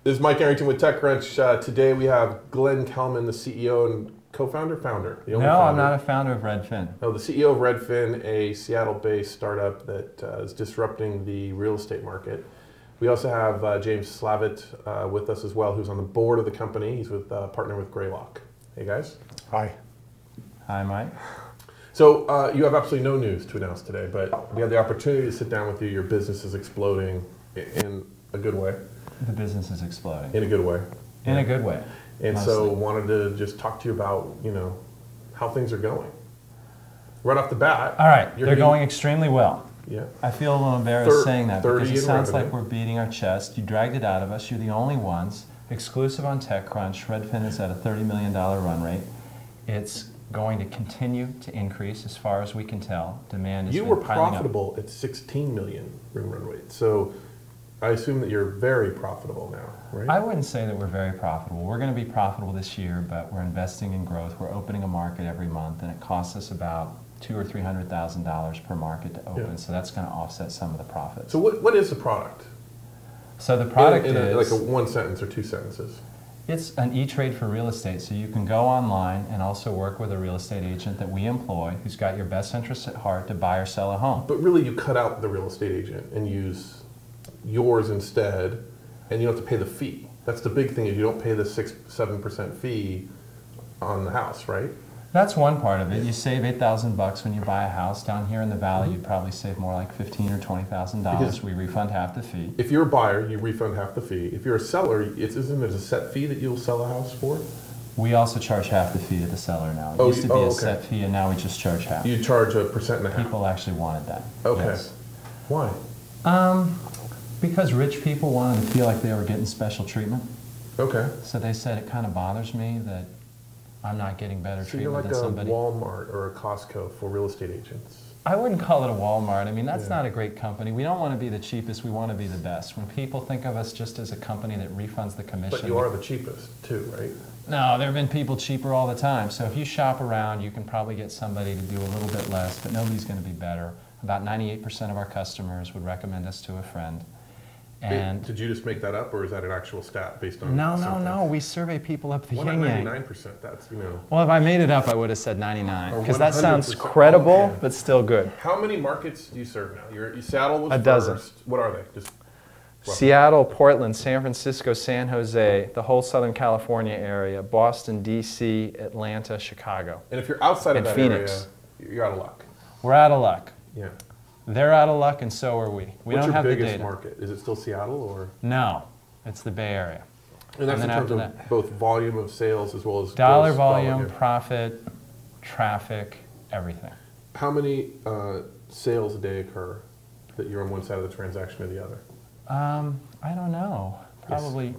This is Mike Arrington with TechCrunch. Today we have Glenn Kelman, the CEO and co-founder, founder. No, I'm not a founder of Redfin. No, the CEO of Redfin, a Seattle-based startup that is disrupting the real estate market. We also have James Slavitt with us as well, who's on the board of the company. He's with partner with Greylock. Hey guys. Hi. Hi, Mike. So you have absolutely no news to announce today, but we had the opportunity to sit down with you. Your business is exploding in a good way. The business is exploding. In a good way. In a good way. And mostly. so wanted to just talk to you about, how things are going. Right off the bat. All right, they're going extremely well. Yeah. I feel a little embarrassed saying that because it sounds revenue. like we're beating our chest. You dragged it out of us. You're the only ones. Exclusive on TechCrunch. Redfin is at a $30 million run rate. It's going to continue to increase as far as we can tell. Demand is You were profitable at 16 million run rate. So I assume that you're very profitable now, right? I wouldn't say that we're very profitable. We're going to be profitable this year, but we're investing in growth. We're opening a market every month, and it costs us about $200,000 or $300,000 per market to open. Yeah. So that's going to offset some of the profits. So what is the product? So the product in is like a one sentence or two sentences. It's an e-trade for real estate. So you can go online and also work with a real estate agent that we employ, who's got your best interests at heart to buy or sell a home. But really, you cut out the real estate agent and use yours instead, and you don't have to pay the fee. That's the big thing, is you don't pay the 6-7% fee on the house, right? That's one part of it. You save $8,000 when you buy a house. Down here in the valley, you'd probably save more like $15,000 or $20,000. We refund half the fee. If you're a buyer, you refund half the fee. If you're a seller, isn't it a set fee that you'll sell a house for? We also charge half the fee to the seller now. It used to be a set fee, and now we just charge half. You charge 1.5%. People actually wanted that. Okay. Yes. Why? Because rich people wanted to feel like they were getting special treatment. Okay. So they said, it kind of bothers me that I'm not getting better So you're treatment like than somebody. a Walmart or a Costco for real estate agents. I wouldn't call it a Walmart. I mean, that's Yeah. not a great company. We don't want to be the cheapest. We want to be the best. When people think of us just as a company that refunds the commission. But you are the cheapest too, right? No, there have been people cheaper all the time. So if you shop around, you can probably get somebody to do a little bit less, but nobody's going to be better. About 98% of our customers would recommend us to a friend. And Did you just make that up, or is that an actual stat based on No. We survey people up the yin yang. 99%? That's, Well, if I made it up, I would have said 99, Or because that sounds 100%. credible, Okay. but still good. How many markets do you serve now? Seattle was A dozen. first. What are they? Just roughly. Seattle, Portland, San Francisco, San Jose, the whole Southern California area, Boston, D.C., Atlanta, Chicago. And if you're outside of And that Phoenix. area, you're out of luck. We're out of luck. Yeah. They're out of luck, and so are we. We What's don't your have the biggest data. market? Is it still Seattle, or? No, it's the Bay Area. And that's then in terms after of that- both volume of sales as well as Dollar gross volume, profit, traffic, everything. How many sales a day occur that you're on one side of the transaction or the other? I don't know. Probably.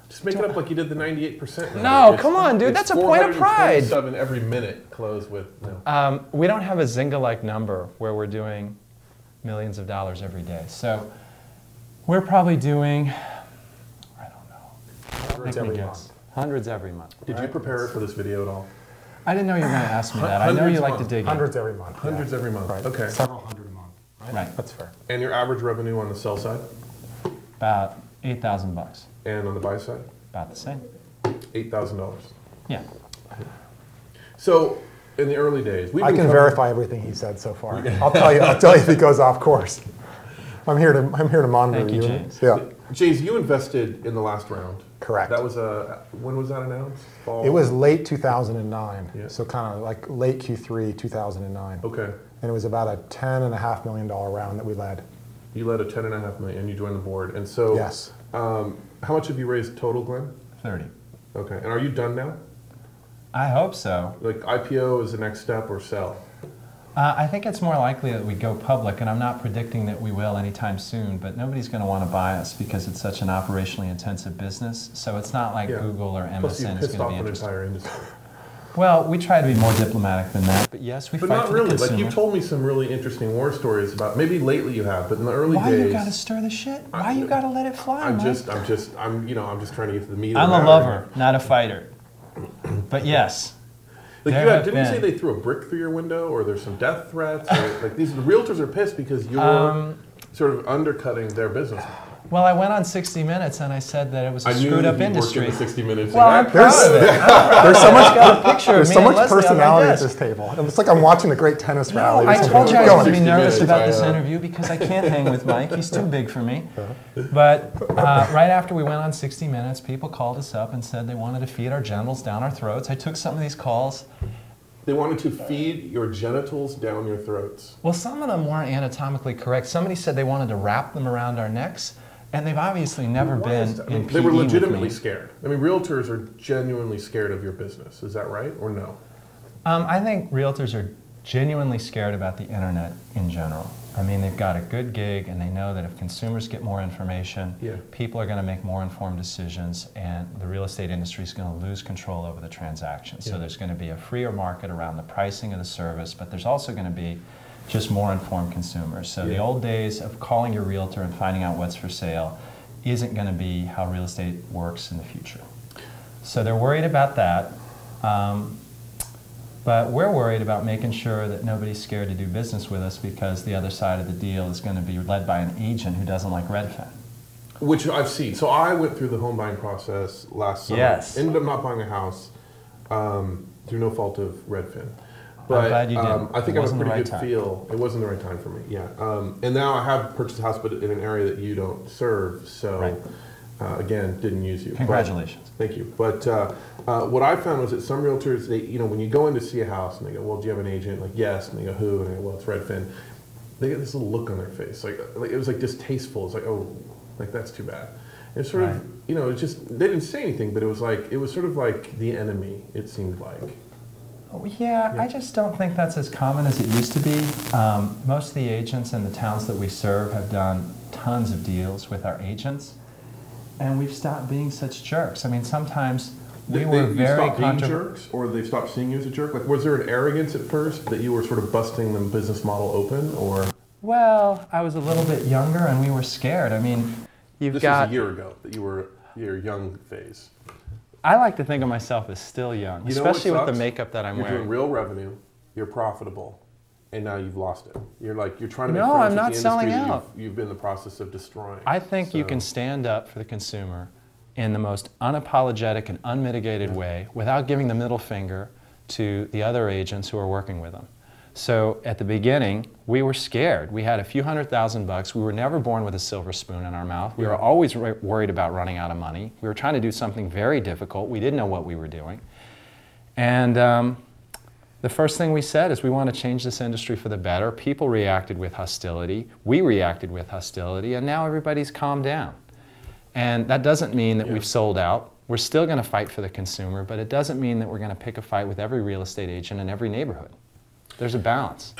Just make it up like you did the 98%. No, come on, dude. That's a point of pride. 427 every minute close with no. We don't have a Zynga-like number where we're doing millions of dollars every day. So we're probably doing, I don't know. Hundreds every month. Hundreds every month. Did you prepare for this video at all? I didn't know you were going to ask me that. I know Hundreds you a like to month. dig in. Hundreds every month. Hundreds every month. Right. Okay. Several hundred a month. Right. That's fair. And your average revenue on the sell side About $8,000. and on the buy side? About the same. $8,000. Yeah. So in the early days, I can verify everything he said so far. I'll tell you. I'll tell you if he goes off course. I'm here to monitor Thank you, you. James. Yeah. James, you invested in the last round. Correct. That was when was that announced? Fall? It was late 2009. Yeah. So kind of like late Q3 2009. Okay. And it was about a $10.5 million round that we led. You led a $10.5 million, and you joined the board. And so, Yes. How much have you raised total, Glenn? 30. Okay. And are you done now? I hope so. Like IPO is the next step, or sell? I think it's more likely that we go public, and I'm not predicting that we will anytime soon, but nobody's going to want to buy us because it's such an operationally intensive business. So it's not like Yeah. Google or Plus, you MSN is pissed going to off be an interested. entire industry. Well, we try to be more diplomatic than that, but yes, we But fight not for really. the Like consumer. you told me some really interesting war stories about. Maybe lately you have, but in the early Why days. you got to stir the shit? Why you got to let it fly, I'm Mike? just trying to get to the meat. I'm of the a matter. lover, not a fighter. But yes, Like there you have didn't you say been- they threw a brick through your window, or there's some death threats? Or, like the realtors are pissed because you're sort of undercutting their business. Well, I went on 60 Minutes and I said that it was a screwed up industry. In the 60 Minutes. Well, I'm proud of it. There's so much, got a picture there's of so me and much Leslie on my personality at desk. this table. It's like I'm watching a great tennis rally. I told you I was going to be 60 nervous minutes, about this interview because I can't hang with Mike. He's too big for me. But right after we went on 60 Minutes, people called us up and said they wanted to feed our genitals down our throats. I took some of these calls. They wanted to feed your genitals down your throats. Well, some of them weren't anatomically correct. Somebody said they wanted to wrap them around our necks, and they've obviously never been in PE They were legitimately with me. scared. I mean, realtors are genuinely scared of your business. Is that right or no? I think realtors are genuinely scared about the internet in general. I mean, they've got a good gig and they know that if consumers get more information, people are going to make more informed decisions and the real estate industry is going to lose control over the transaction. So there's going to be a freer market around the pricing of the service, but there's also going to be just more informed consumers. So the old days of calling your realtor and finding out what's for sale isn't going to be how real estate works in the future. So they're worried about that. But we're worried about making sure that nobody's scared to do business with us because the other side of the deal is going to be led by an agent who doesn't like Redfin. Which I've seen. So I went through the home buying process last summer. Yes. Ended up not buying a house through no fault of Redfin. But I'm glad you didn't. I think It I have a wasn't the pretty right good time. feel. It wasn't the right time for me, yeah. And now I have purchased a house, but in an area that you don't serve. So Right. again, didn't use you. Congratulations. But, thank you. But what I found was that some realtors, they, you know, when you go in to see a house and they go, well, do you have an agent? Like, yes. And they go, who? And I go, well, it's Redfin. They get this little look on their face. Like it was like distasteful. It's like, oh, like that's too bad. It's sort of, you know, it's just, they didn't say anything, but it was like, it was sort of like the enemy, it seemed like. Oh, yeah, I just don't think that's as common as it used to be. Most of the agents in the towns that we serve have done tons of deals with our agents, and we've stopped being such jerks. I mean, sometimes we were You very stopped being jerks, or they stopped seeing you as a jerk? Like, was there an arrogance at first that you were sort of busting the business model open, or? Well, I was a little bit younger, and we were scared. I mean, This was a year ago that you were your young phase. I like to think of myself as still young, You know what especially with the sucks? makeup that I'm You're wearing. doing real revenue, you're profitable, and now you've lost it. You're like, you're trying to make No, friends I'm with not the selling industry that out. you've been in the process of destroying. I think you So- can stand up for the consumer in the most unapologetic and unmitigated way without giving the middle finger to the other agents who are working with them. So at the beginning, we were scared. We had a few $100,000. We were never born with a silver spoon in our mouth. We were always worried about running out of money. We were trying to do something very difficult. We didn't know what we were doing. And the first thing we said is we want to change this industry for the better. People reacted with hostility. We reacted with hostility. And now everybody's calmed down. And that doesn't mean that we've sold out. We're still going to fight for the consumer, but it doesn't mean that we're going to pick a fight with every real estate agent in every neighborhood. There's a balance.